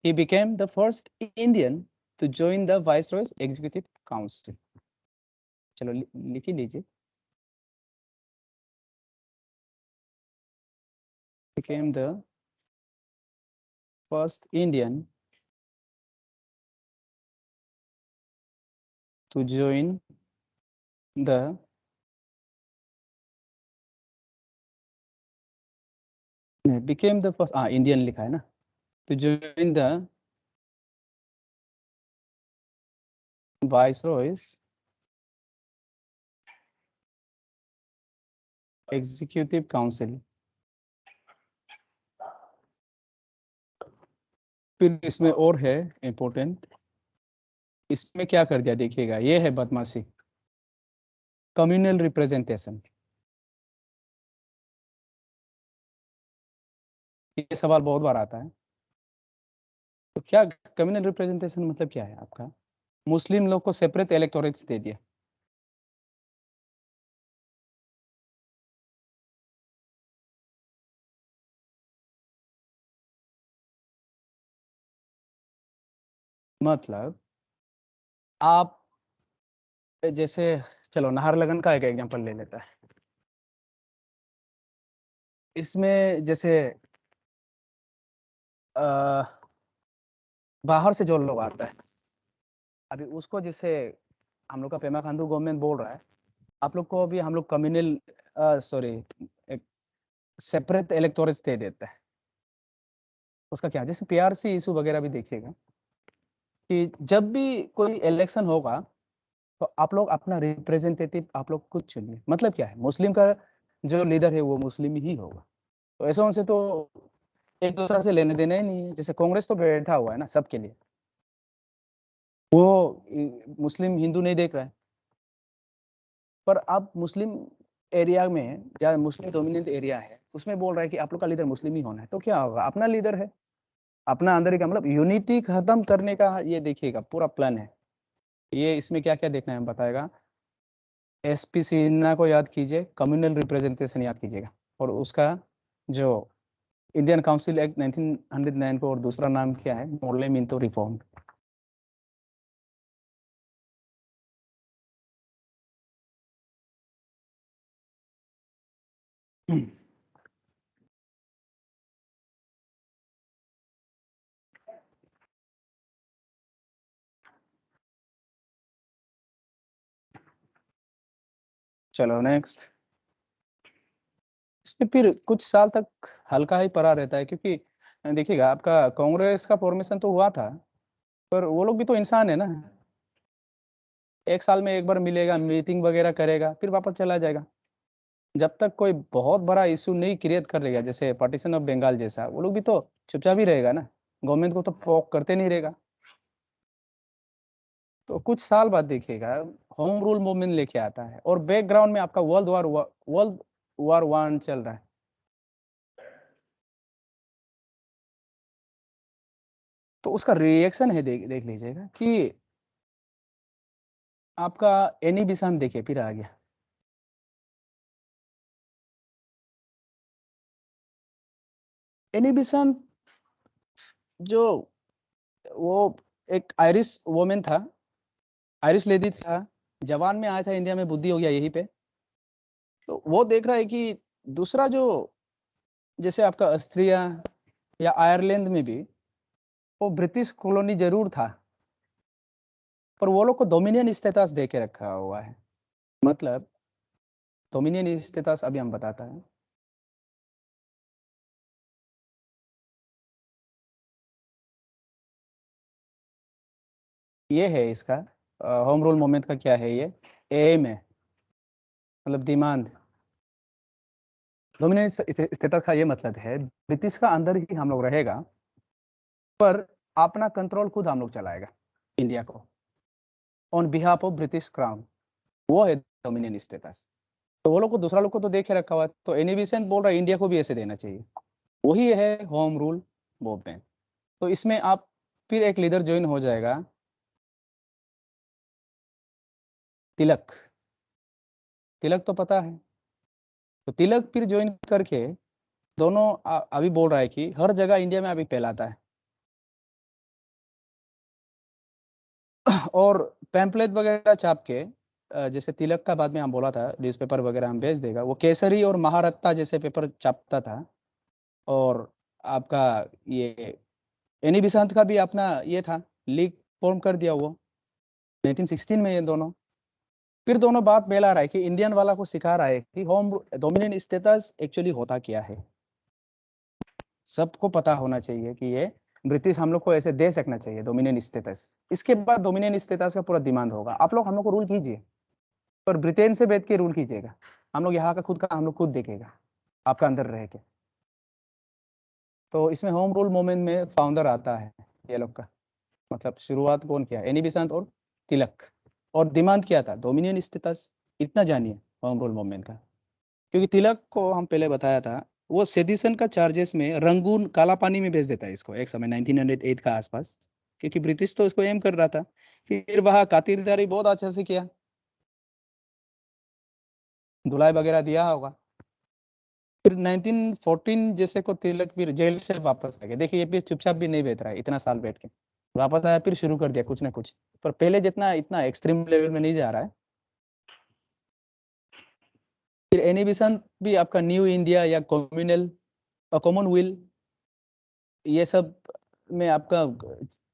he became the first Indian to join the Viceroy's Executive Council. चलो लिख ही लीजिए, became the first Indian to join the became the first, Indian लिखा है ना, to join the Viceroy's Executive Council। फिर इसमें और है इंपॉर्टेंट, इसमें क्या कर दिया देखिएगा, ये है बदमाशी, कम्युनल रिप्रेजेंटेशन। ये सवाल बहुत बार आता है। तो क्या कम्युनल रिप्रेजेंटेशन मतलब क्या है आपका? मुस्लिम लोग को सेपरेट इलेक्टोरेट्स दे दिया। मतलब आप जैसे, चलो नाहरलगन का एक एग्जांपल ले लेता है। इसमें जैसे अ, बाहर से जो लोग आता है, अभी उसको जैसे हम लोग का पेमा खांडू गवर्नमेंट बोल रहा है, आप लोग को अभी हम लोग कम्युनल, सॉरी, एक सेपरेट इलेक्टोरेट्स दे देता है। उसका क्या, जैसे PRC इशू वगैरह भी देखिएगा कि जब भी कोई इलेक्शन होगा तो आप लोग अपना रिप्रेजेंटेटिव आप लोग खुद चुनिए। मतलब क्या है, मुस्लिम का जो लीडर है वो मुस्लिम ही होगा। तो ऐसा उनसे तो एक दूसरे से लेने देना ही नहीं है। जैसे कांग्रेस तो बैठा हुआ है ना सबके लिए, वो मुस्लिम हिंदू नहीं देख रहा है। पर अब मुस्लिम एरिया में, जहाँ मुस्लिम डोमिनेंट एरिया है, उसमें बोल रहा है कि आप लोग का लीडर मुस्लिम ही होना है, तो क्या होगा, अपना लीडर है, अपना अंदर का, मतलब यूनिटी खत्म करने का ये देखिएगा पूरा प्लान है। ये इसमें क्या क्या देखना है बताएगा। SP सिन्हा को याद कीजिए, कम्युनल रिप्रेजेंटेशन याद कीजिएगा, और उसका जो इंडियन काउंसिल एक्ट 1909 को, और दूसरा नाम क्या है, मोरले मिंटो रिफॉर्म। चलो नेक्स्ट। इसमें फिर कुछ साल तक हल्का ही पड़ा रहता है, क्योंकि देखिएगा आपका कांग्रेस का फॉर्मेशन तो हुआ था, पर वो लोग भी तो इंसान है ना। एक साल में एक बार मिलेगा, मीटिंग वगैरह करेगा, फिर वापस चला जाएगा। जब तक कोई बहुत बड़ा इशू नहीं क्रिएट कर लेगा, जैसे पार्टीशन ऑफ बंगाल जैसा, वो लोग भी तो चुपचाप ही रहेगा ना, गवर्नमेंट को तो फोक करते नहीं रहेगा। तो कुछ साल बाद देखिएगा होम रूल मूवमेंट लेके आता है, और बैकग्राउंड में आपका वर्ल्ड वॉर 1 चल रहा है। तो उसका रिएक्शन है, देख लीजिएगा कि आपका एनी बिसान देखिए, फिर आ गया। एनी बिसान जो वो एक आयरिश वुमन था, आयरिश लेडी था, जवान में आया था इंडिया में, बुद्धि हो गया यहीं पे। तो वो देख रहा है कि दूसरा जो जैसे आपका ऑस्ट्रिया या आयरलैंड में भी वो ब्रिटिश कॉलोनी जरूर था, पर वो लोग को डोमिनियन स्टेटस दे के रखा हुआ है। मतलब डोमिनियन स्टेटस अभी हम बताता है। ये है इसका होम रूल मूवमेंट का क्या है, ये एम है, मतलब डिमांड। डोमिनियन स्टेटस का ये मतलब है ब्रिटिश का अंदर ही हम लोग रहेगा, पर अपना कंट्रोल खुद हम लोग चलाएगा इंडिया को, on behalf of British crown. वो है डोमिनियन स्टेटस। तो वो लोग को, दूसरा लोग को तो देखे रखा हुआ है, तो एनी बेसेंट बोल रहा है इंडिया को भी ऐसे देना चाहिए। वही है होम रूल मूवमेंट। तो इसमें आप फिर एक लीडर ज्वाइन हो जाएगा, तिलक। तिलक तो पता है। तो तिलक फिर ज्वाइन करके दोनों अभी बोल रहा है कि हर जगह इंडिया में अभी फैलाता है, और पैम्पलेट वगैरह छाप के जैसे तिलक का बाद में हम बोला था न्यूज़पेपर वगैरह हम भेज देगा, वो केसरी और महारत्ता जैसे पेपर छापता था। और आपका ये एनी बिसांत का भी अपना ये था, लीग फॉर्म कर दिया वो 1916 में। ये दोनों फिर दोनों बात फैला रहा है कि इंडियन वाला को सिखा रहा है कि होम डोमिनियन स्टेटस एक्चुअली होता क्या है। सबको पता होना चाहिए कि ये ब्रिटिश हम लोग को ऐसे दे सकना चाहिए डोमिनियन स्टेटस। इसके बाद डोमिनियन स्टेटस का पूरा डिमांड होगा, आप लोग हम लोग को रूल कीजिए, पर ब्रिटेन से बैठ के रूल कीजिएगा। हम लोग यहाँ का खुद का हम लोग खुद देखेगा आपका अंदर रह के। तो इसमें होम रूल मूवमेंट में फाउंडर आता है ये लोग का, मतलब शुरुआत कौन किया, एनी बेसेंट और तिलक। और डिमांड क्या था, डोमिनियन स्टेटस। इतना जानिए होम रूल मूवमेंट का। क्योंकि तिलक को हम पहले बताया था, वो सेडिशन का चार्जेस में रंगून काला पानी में भेज देता है इसको एक समय 1908 का आसपास, क्योंकि ब्रिटिश तो इसको एम कर रहा था। फिर वहाँ खातिरदारी बहुत अच्छे से किया, धुलाई वगैरह दिया होगा। फिर 1914 जैसे को तिलक फिर जेल से वापस आ गया। देखिए ये फिर चुपचाप भी नहीं बैठ रहा है, इतना साल बैठ के वापस आया, फिर शुरू कर दिया कुछ ना कुछ, पर पहले जितना इतना एक्सट्रीम लेवल में नहीं जा रहा है। फिर एनी बेसेंट भी आपका न्यू इंडिया या कम्युनल कॉमनवेल्थ ये सब में आपका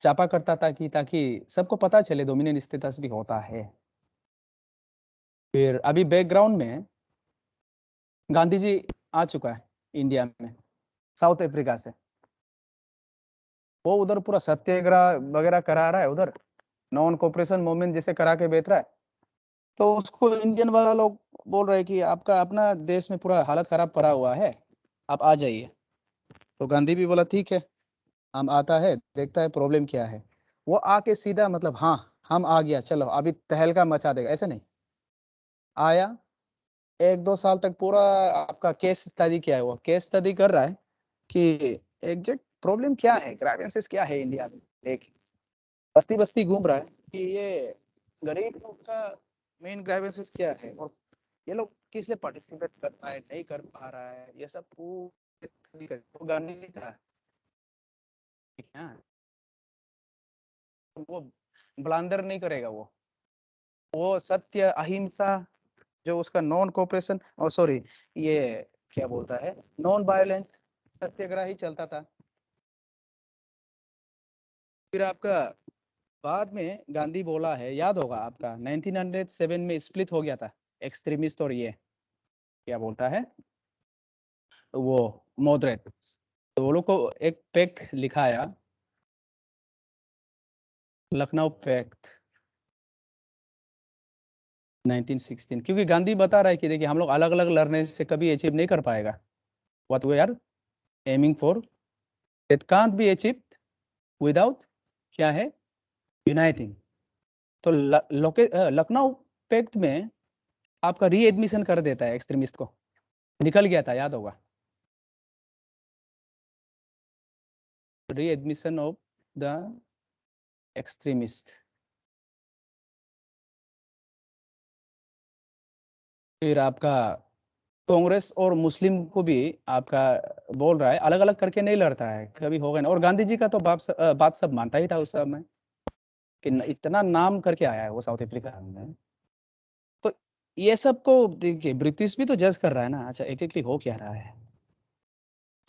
चापा करता था कि ताकि सबको पता चले डोमिनियन स्टेटस भी होता है। फिर अभी बैकग्राउंड में गांधी जी आ चुका है इंडिया में, साउथ अफ्रीका से। वो उधर पूरा सत्याग्रह वगैरह करा रहा है, उधर नॉन कोऑपरेशन मूवमेंट जैसे करा के बैठ रहा है। तो उसको इंडियन वाला लोग बोल रहे हैं कि आपका अपना देश में पूरा हालत खराब पड़ा हुआ है, आप आ जाइए। तो गांधी भी बोला ठीक है, हम आता है, देखता है प्रॉब्लम क्या है। वो आके सीधा मतलब हाँ हम आ गया, चलो अभी तहलका मचा देगा, ऐसे नहीं। आया, 1-2 साल तक पूरा आपका केस स्टडी किया है, वो केस स्टडी कर रहा है कि एग्जैक्ट प्रॉब्लम क्या है, ग्रावेंसेस क्या है इंडिया में। देख, बस्ती बस्ती घूम रहा है कि ये गरीब लोग का मेन ग्रावेंसेस क्या है, और ये लोग किस लिए पार्टिसिपेट कर रहा है, नहीं कर पा रहा है, ये सब वो गांधी जी का है क्या? वो ब्लंडर नहीं करेगा वो सत्य अहिंसा जो उसका नॉन कोऑपरेशन और सॉरी ये क्या बोलता है, नॉन वायलेंस सत्याग्रह ही चलता था। फिर आपका बाद में गांधी बोला है, याद होगा आपका 1907 में स्प्लिट हो गया था एक्सट्रीमिस्ट और ये क्या बोलता है वो मॉडरेट। तो वो लोग को एक पैक्ट लिखाया, लखनऊ पैक्ट 1916। क्योंकि गांधी बता रहा है कि देखिए हम लोग अलग अलग लड़ने से कभी अचीव नहीं कर पाएगा what we are aiming for, that can't be achieved without क्या है, यूनाइटिंग। तो लखनऊ पैक्ट में आपका री एडमिशन कर देता है एक्सट्रीमिस्ट को, निकल गया था याद होगा, री एडमिशन ऑफ द एक्सट्रीमिस्ट। फिर आपका कांग्रेस और मुस्लिम को भी आपका बोल रहा है, अलग अलग करके नहीं लड़ता है, कभी होगा नहीं। और गांधी जी का तो बात सब मानता ही था उस समय कि इतना नाम करके आया है वो साउथ अफ्रीका में। तो ये सब को देखिए ब्रिटिश भी तो जज कर रहा है ना, अच्छा एग्जैक्टली हो क्या रहा है।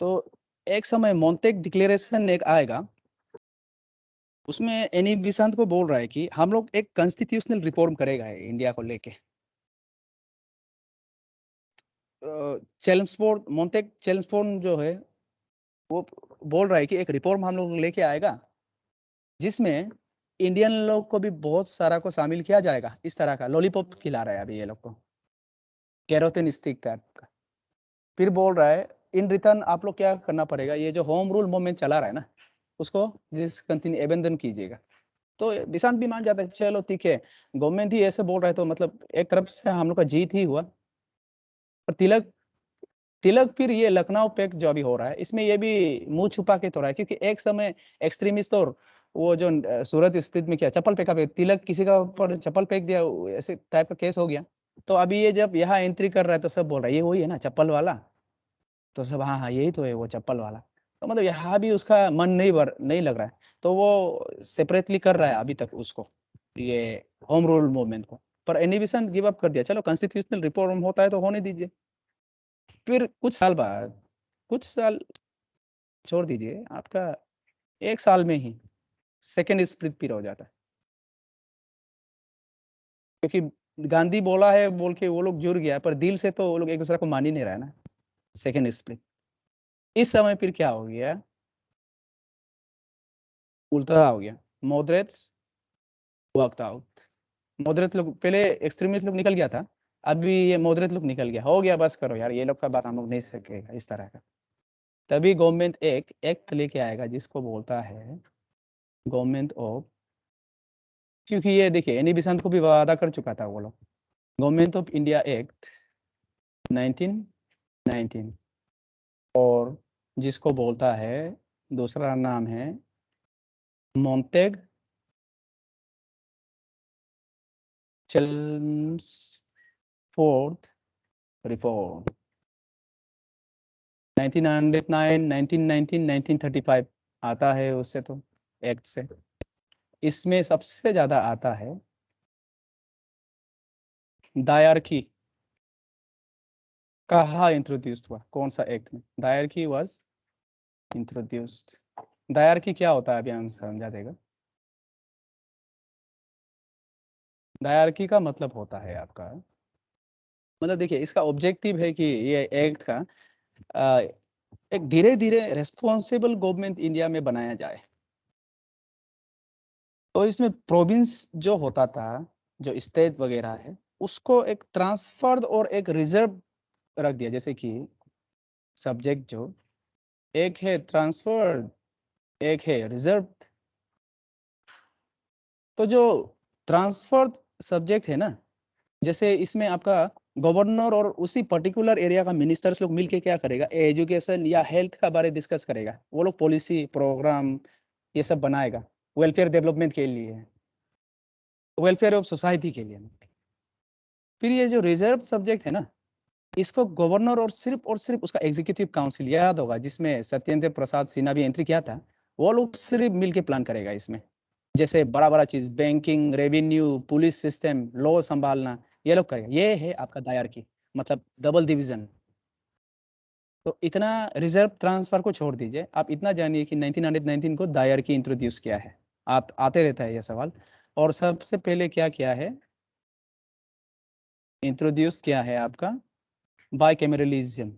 तो एक समय मोंटेक डिक्लेरेशन एक आएगा, उसमें एनी बेसेंट को बोल रहा है कि हम लोग एक कॉन्स्टिट्यूशनल रिफॉर्म करेगा इंडिया को लेके। चेल्मसफोर्ड, मोंटेक चेल्मसफोर्ड जो है वो बोल रहा है कि एक रिफॉर्म हम लोग लेके आएगा जिसमें इंडियन लोग को भी बहुत सारा को शामिल किया जाएगा। इस तरह का लॉलीपॉप खिला रहा है अभी ये लोग को, कैरोटीन स्टिक टाइप का। फिर बोल रहा है इन रिटर्न आप लोग क्या करना पड़ेगा, ये जो होम रूल मूवमेंट चला रहा है ना उसको डिसकंटिन्यू एबेंडन कीजिएगा। तो विशांत भी मान जाता है, चलो ठीक है, गवर्नमेंट ही ऐसे बोल रहा है तो मतलब एक तरफ से हम लोग का जीत ही हुआ। और तिलक तिलक फिर ये लखनऊ पैक्ट जो अभी हो रहा है इसमें ये भी मुंह छुपा के तो रहा है, क्योंकि एक समय एक्सट्रीमिस्ट और वो जो सूरत स्प्लिट में क्या चप्पल फेंका, तिलक किसी का ऊपर चप्पल फेंक दिया, ऐसे टाइप का केस हो गया। तो अभी ये जब यहाँ एंट्री कर रहा है तो सब बोल रहा है ये वही है ना चप्पल वाला। तो सब हाँ हाँ यही तो है वो चप्पल वाला। तो मतलब यहाँ भी उसका मन नहीं लग रहा है, तो वो सेपरेटली कर रहा है अभी तक उसको, ये होम रूल मूवमेंट को। पर एनिविशन गिव अप कर दिया, चलो कॉन्स्टिट्यूशनल रिफॉर्म होता है तो होने दीजिए। फिर कुछ साल बाद, कुछ साल छोड़ दीजिए, आपका 1 साल में ही सेकेंड स्प्लिट फिर हो जाता है, क्योंकि गांधी बोला है बोल के वो लोग जुड़ गया, पर दिल से तो वो लोग एक दूसरे को मान ही नहीं रहा है ना। सेकेंड स्प्लिट इस समय फिर क्या हो गया, उल्टा हो गया। मॉडरेट्स वर्कड आउट, मॉडरेट लोग पहले एक्सट्रीमिस्ट लोग निकल गया था, अभी ये मॉडरेट लोग निकल गया, हो गया बस करो यार, ये लोग का बात हम लोग नहीं सकेगा इस तरह का। तभी गवर्नमेंट एक एक्ट लेके आएगा जिसको बोलता है गवर्नमेंट ऑफ, क्योंकि ये देखिए एनी बेसेंट को भी वादा कर चुका था वो लोग, गवर्नमेंट ऑफ इंडिया एक्ट 1919, और जिसको बोलता है दूसरा नाम है मोंटेग चेल्मसफोर्ड रिफॉर्म 1909, 1919, 1935 आता है उससे तो एक्ट से। इसमें सबसे ज्यादा आता है दायरकी, कहाँ इंट्रोड्यूस्ड हुआ, कौन सा एक्ट में दायरकी वाज इंट्रोड्यूस्ड। दायरकी क्या होता है अभी हम समझा देगा। दायरकी का मतलब होता है आपका, मतलब देखिए इसका ऑब्जेक्टिव है कि ये एक्ट का एक धीरे धीरे रेस्पॉन्सिबल गवर्नमेंट इंडिया में बनाया जाए। तो इसमें प्रोविंस जो होता था, जो स्टेट वगैरह है, उसको एक ट्रांसफर्ड और एक रिजर्व रख दिया। जैसे कि सब्जेक्ट जो एक है ट्रांसफर्ड, एक है रिजर्व। तो जो ट्रांसफर्ड सब्जेक्ट है ना, जैसे इसमें आपका गवर्नर और उसी पर्टिकुलर एरिया का मिनिस्टर्स लोग मिलके क्या करेगा, एजुकेशन या हेल्थ का बारे डिस्कस करेगा, वो लोग पॉलिसी प्रोग्राम ये सब बनाएगा वेलफेयर डेवलपमेंट के लिए, वेलफेयर ऑफ सोसाइटी के लिए। फिर ये जो रिजर्व सब्जेक्ट है ना, इसको गवर्नर और सिर्फ उसका एग्जीक्यूटिव काउंसिल, याद होगा जिसमें सत्येंद्र प्रसाद सिन्हा भी एंट्री किया था, वो लोग सिर्फ मिलके प्लान करेगा इसमें। जैसे बड़ा बड़ा चीज banking, revenue, police system, law संभालना, ये लोग करेगा। ये है आपका दायरकी, मतलब डबल डिवीजन। तो इतना रिजर्व ट्रांसफर को छोड़ दीजिए, आप इतना जानिए कि 1919 को दायरकी इंट्रोड्यूस किया है। आते रहता है ये सवाल। और सबसे पहले क्या किया है, इंट्रोड्यूस किया है आपका बाइकैमरलिज्म।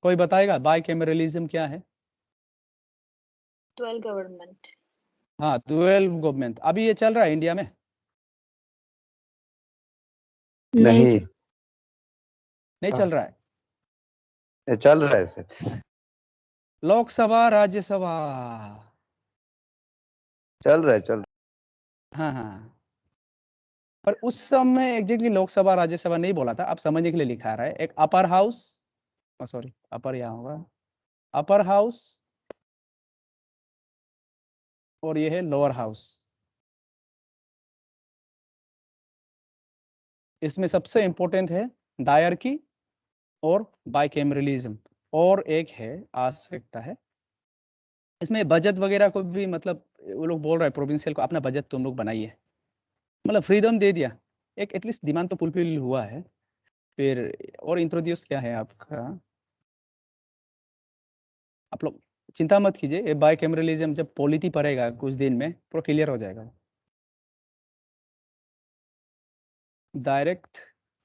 कोई बताएगा बाइकैमरलिज्म क्या है? 12 गवर्नमेंट। हाँ 12 गवर्नमेंट, अभी ये चल रहा है इंडिया में? नहीं नहीं चल रहा है। ये चल रहा है सर, लोकसभा राज्यसभा, चल रहा है चल हाँ हाँ। पर उस समय एग्जैक्टली लोकसभा राज्यसभा नहीं बोला था, आप समझने के लिए लिखा रहा है। एक अपर हाउस, सॉरी अपर यहाँ होगा, अपर हाउस और ये है लोअर हाउस। इसमें सबसे इम्पोर्टेंट है डायरकी और बाइकैमरलिज्म, और एक है आवश्यकता है। इसमें बजट वगैरह को भी मतलब वो लोग बोल रहे हैं प्रोविंशियल को अपना बजट तुम लोग बनाइए, मतलब फ्रीडम दे दिया, एक एटलीस्ट डिमांड तो फुलफिल हुआ है। फिर और इंट्रोड्यूस क्या है आपका, आप लोग चिंता मत कीजिए, ये बाइकैमरलिज्म जब पॉलिटी पड़ेगा कुछ दिन में पूरा क्लियर हो जाएगा। डायरेक्ट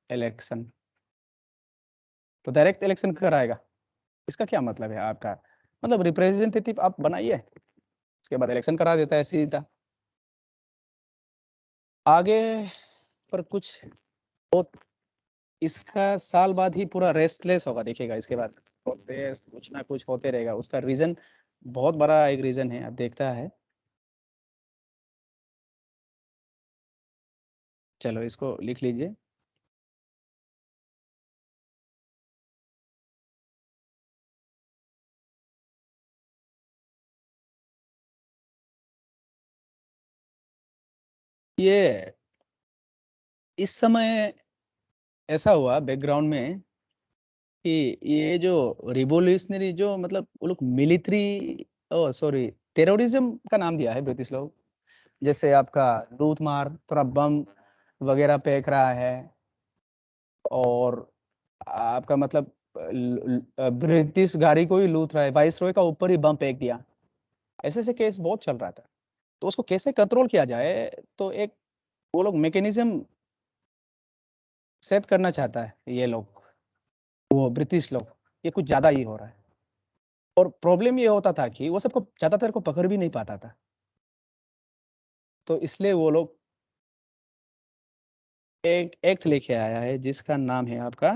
इलेक्शन, तो डायरेक्ट इलेक्शन कराएगा, इसका क्या मतलब है आपका, मतलब रिप्रेजेंटेटिव आप बनाइए, उसके बाद इलेक्शन करा देता है सीधा। आगे पर कुछ बहुत, इसका साल बाद ही पूरा रेस्टलेस होगा, देखिएगा इसके बाद होते कुछ ना कुछ होते रहेगा। उसका रीजन बहुत बड़ा एक रीजन है, आप देखता है। चलो इसको लिख लीजिए। ये इस समय ऐसा हुआ बैकग्राउंड में कि ये जो रिवोल्यूशनरी जो मतलब वो लोग मिलिट्री, ओ सॉरी, टेररिज्म का नाम दिया है ब्रिटिश लोग, जैसे आपका लूट मार, थोड़ा बम वगैरह फेंक रहा है, और आपका मतलब ब्रिटिश गाड़ी को ही लूट रहा है, वाइसरॉय का ऊपर ही बम फेंक दिया, ऐसे ऐसे केस बहुत चल रहा था। तो उसको कैसे कंट्रोल किया जाए, तो एक वो लोग मैकेनिज्म सेट करना चाहता है ये लोग, वो ब्रिटिश लोग, ये कुछ ज्यादा ही हो रहा है। और प्रॉब्लम ये होता था कि वो सबको ज्यादातर को पकड़ भी नहीं पाता था, तो इसलिए वो लोग एक एक्ट लेके आया है जिसका नाम है आपका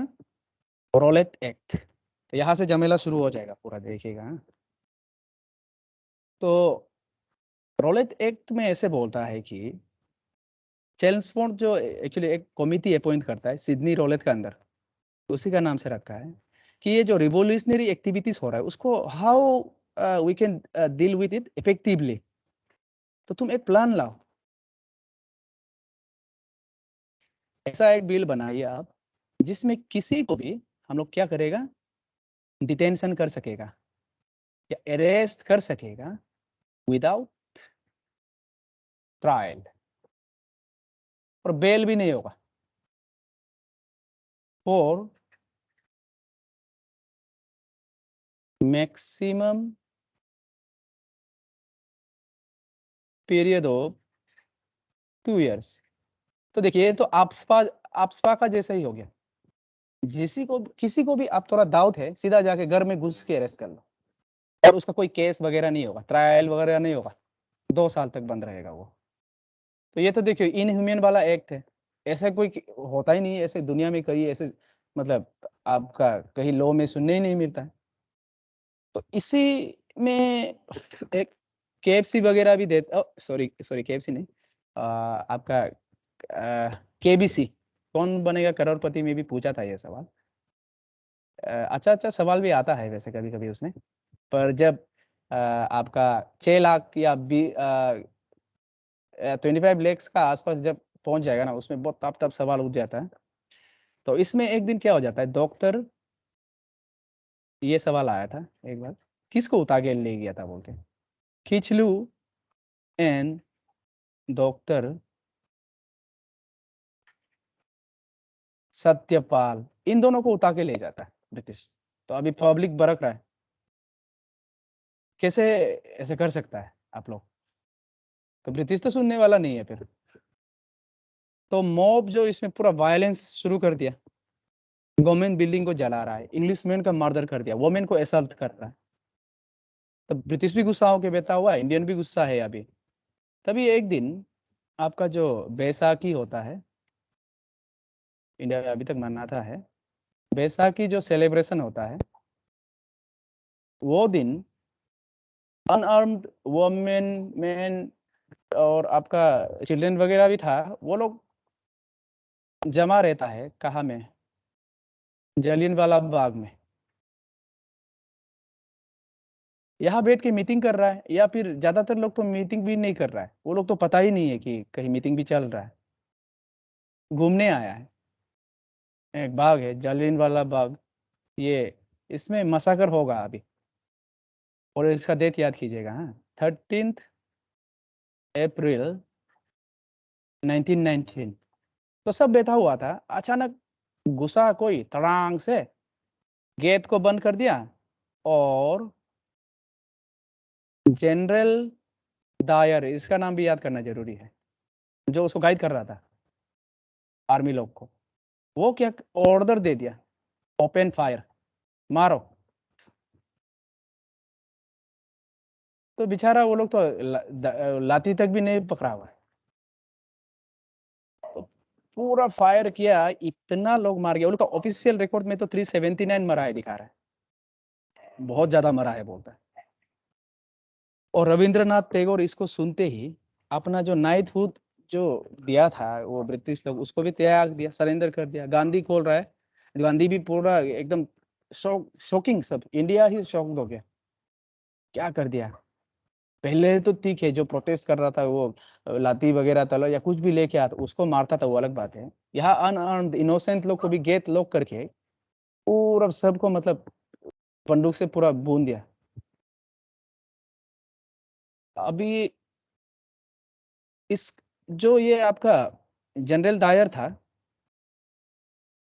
रॉलेट एक्ट। तो यहाँ से झमेला शुरू हो जाएगा पूरा, देखिएगा। तो रॉलेट एक्ट में ऐसे बोलता है कि चेम्सफोर्ड जो एक्चुअली एक कमिटी अपॉइंट करता है सिडनी रॉलेट के अंदर, उसी का नाम से रखा है कि ये जो रिवोल्यूशनरी एक्टिविटीज हो रहा है उसको how we can deal with it effectively. तो तुम एक प्लान लाओ, ऐसा एक बिल बनाइए आप जिसमें किसी को भी हम लोग क्या करेगा, डिटेंशन कर सकेगा या अरेस्ट कर सकेगा विदाउट ट्रायल, और बेल भी नहीं होगा, और मैक्सिमम पीरियड ऑफ 2 years। तो देखिए ये तो आपसपा का जैसा ही हो गया, किसी को भी आप थोड़ा डाउट है सीधा जाके घर में घुस के अरेस्ट कर लो, और उसका कोई केस वगैरह नहीं होगा, ट्रायल वगैरह नहीं होगा, 2 साल तक बंद रहेगा वो। तो ये तो देखिए इनह्यूमन वाला एक्ट है, ऐसा कोई होता ही नहीं है, ऐसे दुनिया में कहीं ऐसे मतलब आपका कहीं लॉ में सुनने ही नहीं मिलता है। तो इसी में एक केएफसी वगैरह भी देता, सॉरी सॉरी केएफसी नहीं, आपका केबीसी, कौन बनेगा करोड़पति में भी पूछा था ये सवाल। अच्छा अच्छा सवाल भी आता है वैसे कभी कभी उसमें, पर जब आपका 6 लाख या 25 lakhs का आसपास जब पहुंच जाएगा ना, उसमें बहुत तब सवाल उठ जाता है। तो इसमें एक दिन क्या हो जाता है, डॉक्टर, ये सवाल आया था एक बार, किसको उतार के ले गया था बोलते, खिचलू एंड डॉक्टर सत्यपाल, इन दोनों को उतार के ले जाता है ब्रिटिश। तो अभी पब्लिक बरक रहा है, कैसे ऐसे कर सकता है आप लोग, तो ब्रिटिश तो सुनने वाला नहीं है फिर। तो मॉब जो इसमें पूरा वायलेंस शुरू कर दिया, गवर्नमेंट बिल्डिंग को जला रहा है, इंग्लिशमैन का मर्डर कर दिया, वुमेन को असल्ट कर रहा है। तो ब्रिटिश भी गुस्सा होके बैठा हुआ है, इंडियन भी गुस्सा है अभी। तभी एक दिन आपका जो बैसाखी होता है, इंडिया में अभी तक मनाता है, बैसाखी जो सेलिब्रेशन होता है, वो दिन अनआर्म्ड वुमेन मैन और आपका चिल्ड्रन वगैरह भी था, वो लोग जमा रहता है कहाँ में, जलियनवाला बाग में, यहाँ बैठ के मीटिंग कर रहा है, या फिर ज्यादातर लोग तो मीटिंग भी नहीं कर रहा है, वो लोग तो पता ही नहीं है कि कहीं मीटिंग भी चल रहा है, घूमने आया है। एक बाग है जालियनवाला बाग, ये इसमें मसाकर होगा अभी, और इसका डेट याद कीजिएगा। हाँ, 13 अप्रैल 1919। तो सब बैठा हुआ था, अचानक घुसा कोई तड़ांग से, गेट को बंद कर दिया, और जनरल डायर, इसका नाम भी याद करना जरूरी है, जो उसको गाइड कर रहा था आर्मी लोग को, वो क्या ऑर्डर दे दिया, ओपन फायर, मारो। तो बेचारा वो लोग तो लाठी तक भी नहीं पकड़ा हुआ है, तो पूरा फायर किया, इतना लोग मार गया। वो लोग का ऑफिशियल रिकॉर्ड में तो 379 मरा है दिखा रहा है, बहुत ज्यादा मरा है बोलता है। और रविंद्रनाथ टैगोर इसको सुनते ही अपना जो नाइटहुड जो दिया था वो ब्रिटिश लोग, उसको भी त्याग दिया, सरेंडर कर दिया। गांधी खोल रहा है, गांधी भी पूरा एकदम शॉकिंग, सब इंडिया ही शॉक्ड हो गया, क्या कर दिया। पहले तो ठीक है, जो प्रोटेस्ट कर रहा था वो लाठी वगैरह तलवार या कुछ भी लेके आता उसको मारता था, वो अलग बात है। यहाँ अनआर्म्ड इनोसेंट लोग को भी गेट लॉक करके पूरा सबको मतलब बंदूक से पूरा भून दिया। अभी इस जो ये आपका जनरल डायर था,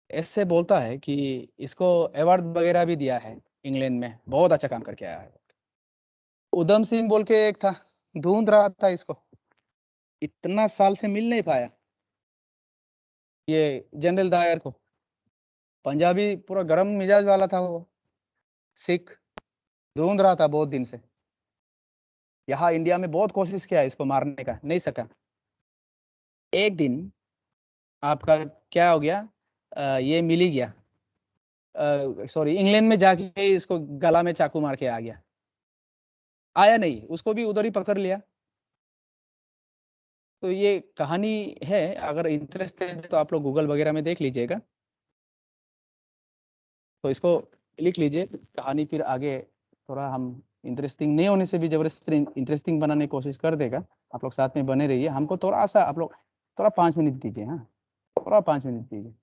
ऐसे बोलता है कि इसको अवार्ड वगैरह भी दिया है, इंग्लैंड में बहुत अच्छा काम करके आया है। उधम सिंह बोल के एक था, ढूंढ रहा था इसको, इतना साल से मिल नहीं पाया ये जनरल डायर को। पंजाबी पूरा गरम मिजाज वाला था वो, सिख, ढूंढ रहा था बहुत दिन से। यहाँ इंडिया में बहुत कोशिश किया इसको मारने का, नहीं सका। एक दिन आपका क्या हो गया, ये मिल ही गया, सॉरी इंग्लैंड में जाके इसको गला में चाकू मार के आ गया। आया नहीं, उसको भी उधर ही पकड़ लिया। तो ये कहानी है, अगर इंटरेस्ट है तो आप लोग गूगल वगैरह में देख लीजिएगा, तो इसको लिख लीजिए कहानी, फिर आगे थोड़ा हम इंटरेस्टिंग नहीं होने से भी जबरदस्ती इंटरेस्टिंग बनाने की कोशिश कर देगा। आप लोग साथ में बने रहिए, हमको थोड़ा सा आप लोग थोड़ा 5 मिनट दीजिए, हाँ, थोड़ा 5 मिनट दीजिए।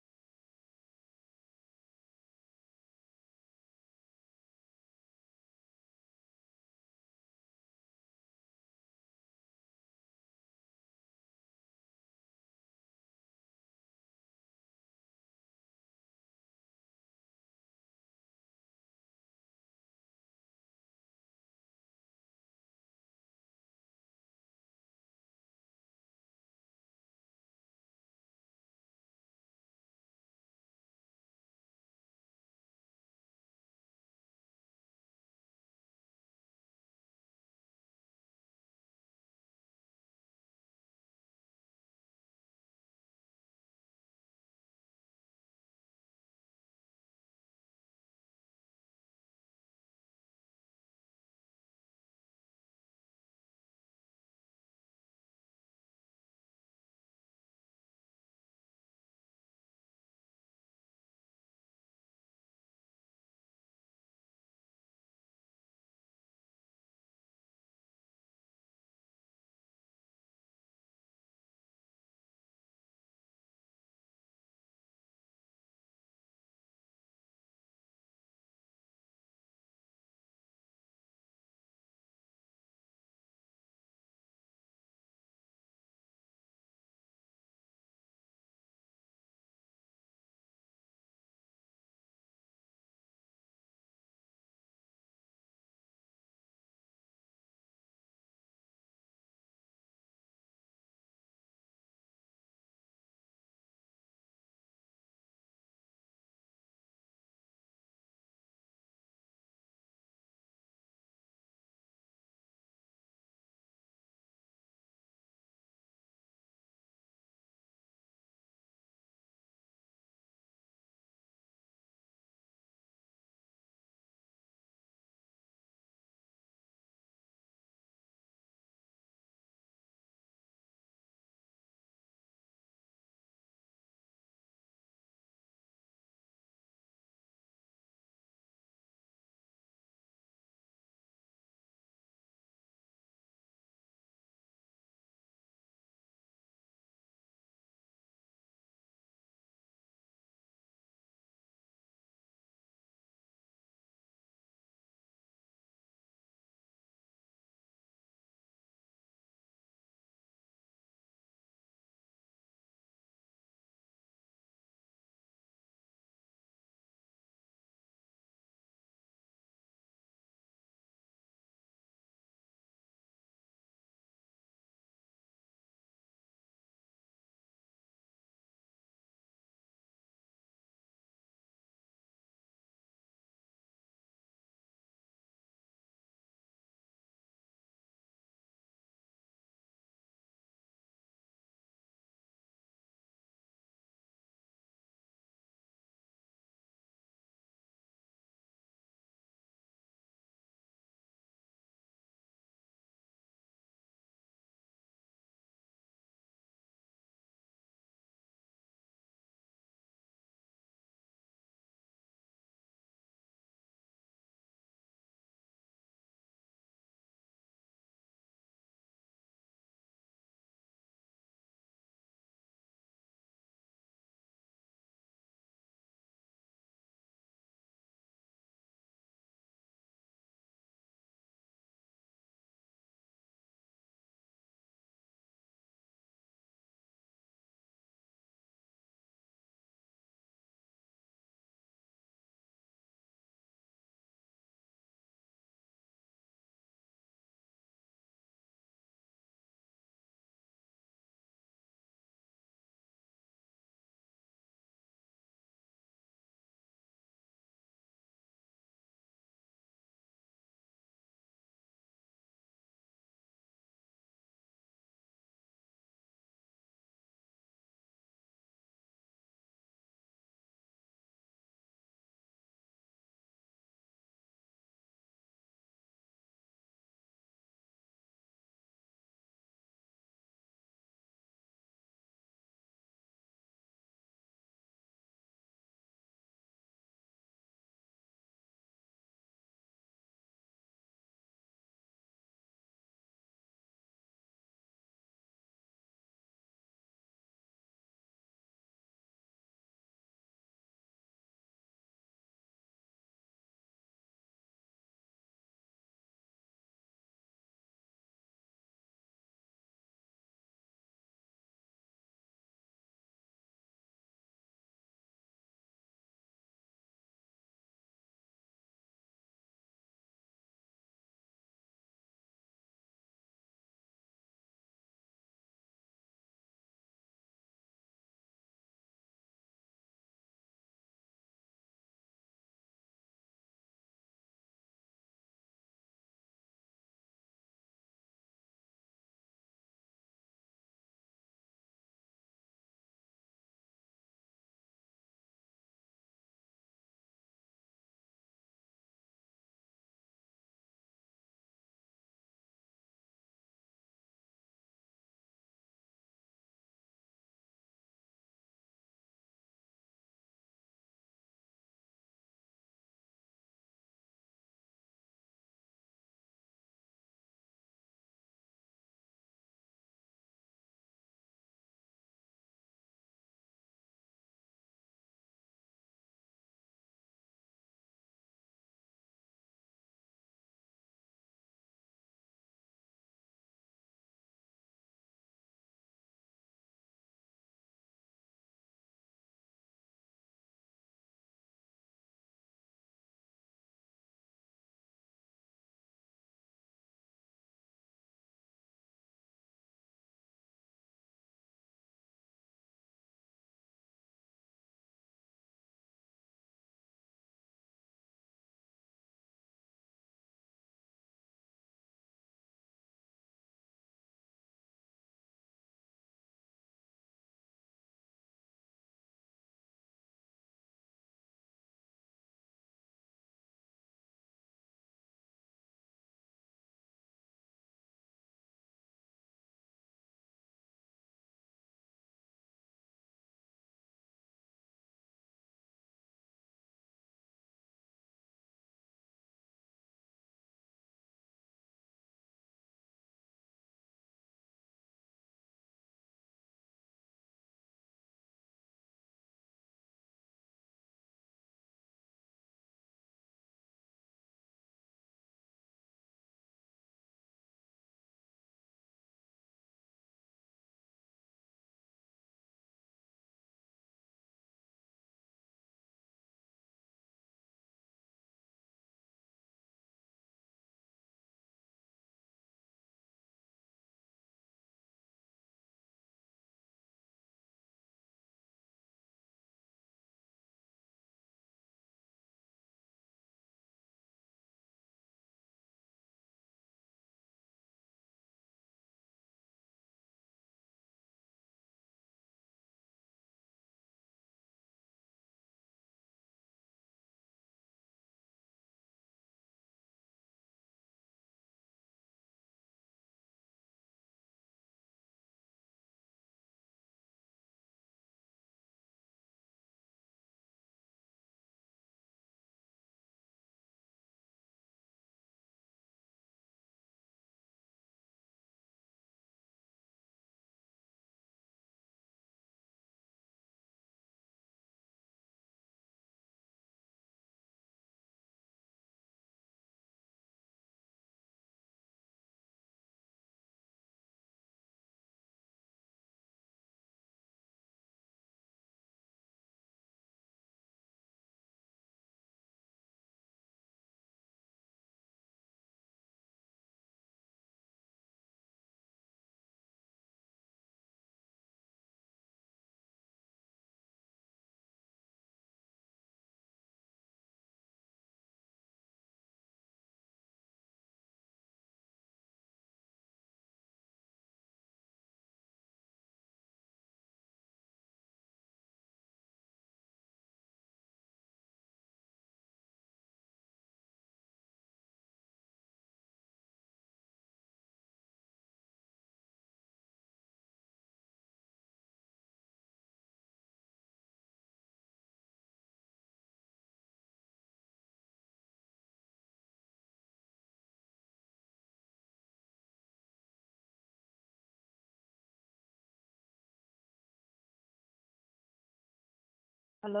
हेलो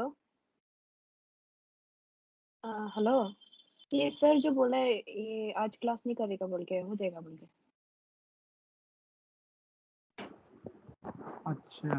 हेलो, ये सर जो बोला है ये आज क्लास नहीं करेगा बोल के, हो जाएगा बोल के। अच्छा